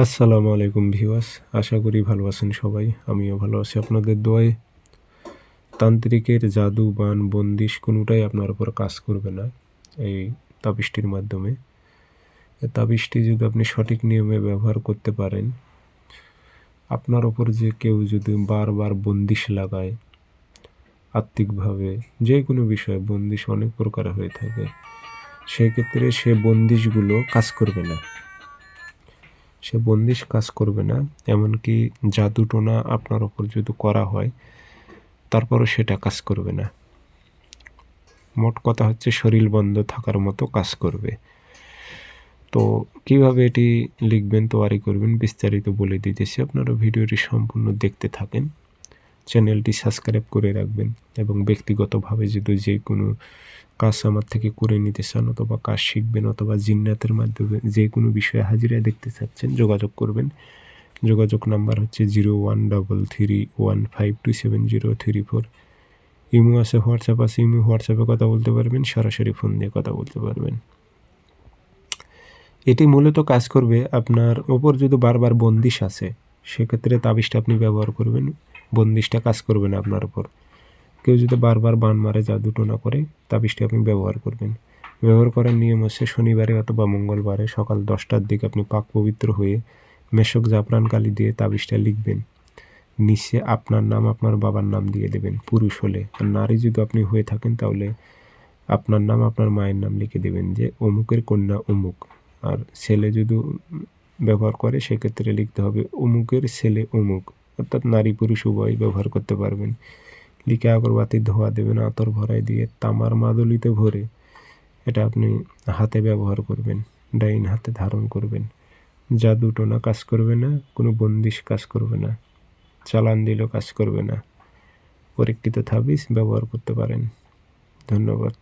আসসালামু আলাইকুম ভিউয়ার্স, আশা করি ভালো আছেন সবাই। আমিও ভালো আছি আপনাদের দোয়ায়। তান্ত্রিকের জাদু, বান, বন্দিশ কোনোটাই আপনার উপর কাজ করবে না এই তাবিজটির মাধ্যমে। এই তাবিজটি যদি আপনি সঠিক নিয়মে ব্যবহার করতে পারেন, আপনার ওপর যে কেউ যদি বারবার বন্দিশ লাগায়, আত্মিকভাবে যে কোনো বিষয়ে বন্দিশ অনেক প্রকার হয়ে থাকে, সেক্ষেত্রে সে বন্দিশগুলো কাজ করবে না। সে বন্দিশ কাজ করবে না, এমনকি জাদুটোনা আপনার ওপর যদি করা হয় তারপরও সেটা কাজ করবে না। মোট কথা হচ্ছে শরীর বন্ধ থাকার মতো কাজ করবে। তো কিভাবে এটি লিখবেন, তৈরি করবেন বিস্তারিত বলে দিতেছি। আপনারা ভিডিওটি সম্পূর্ণ দেখতে থাকেন, চ্যানেলটি সাবস্ক্রাইব করে রাখবেন এবং ব্যক্তিগতভাবে যদি যে কোনো কাজ আমার থেকে করে নিতে চান অথবা কাজ শিখবেন অথবা জিন্নাতের মাধ্যমে যে কোনো বিষয়ে হাজিরা দেখতে চাচ্ছেন যোগাযোগ করবেন। যোগাযোগ নাম্বার হচ্ছে 013315270034। ইমো আছে, হোয়াটসঅ্যাপ আছে। হোয়াটসঅ্যাপে কথা বলতে পারবেন, সরাসরি ফোন দিয়ে কথা বলতে পারবেন। এটি মূলত কাজ করবে আপনার ওপর যদি বারবার বন্দিশ আছে, সেক্ষেত্রে তাবিজটা আপনি ব্যবহার করবেন, বন্দিশটা কাজ করবে না আপনার ওপর। কেউ যদি বারবার বান মারে, জাদুটোনা করে, তাবিজটি আপনি ব্যবহার করবেন। ব্যবহার করার নিয়ম হচ্ছে শনিবারে অথবা মঙ্গলবারে সকাল 10টার দিকে আপনি পাক পবিত্র হয়ে মেশক জাফরান কালি দিয়ে তাবিজটা লিখবেন। নিচে আপনার নাম, আপনার বাবার নাম দিয়ে দেবেন পুরুষ হলে। আর নারী যদি আপনি হয়ে থাকেন তাহলে আপনার নাম, আপনার মায়ের নাম লিখে দেবেন যে অমুকের কন্যা অমুক। আর ছেলে যদি ব্যবহার করে সেক্ষেত্রে লিখতে হবে অমুকের ছেলে অমুক। অর্থাৎ নারী পুরুষ উভয় ব্যবহার করতে পারবেন। লিখে আগরবাতির ধোয়া দেবেন, আতর ভরাই দিয়ে তামার মাদুলিতে ভরে এটা আপনি হাতে ব্যবহার করবেন, ডাইন হাতে ধারণ করবেন। জাদুটোনা কাজ করবে না, কোনো বন্দিশ কাজ করবে না, চালান দিলেও কাজ করবে না। পরীক্ষিত তাবিজ ব্যবহার করতে পারেন। ধন্যবাদ।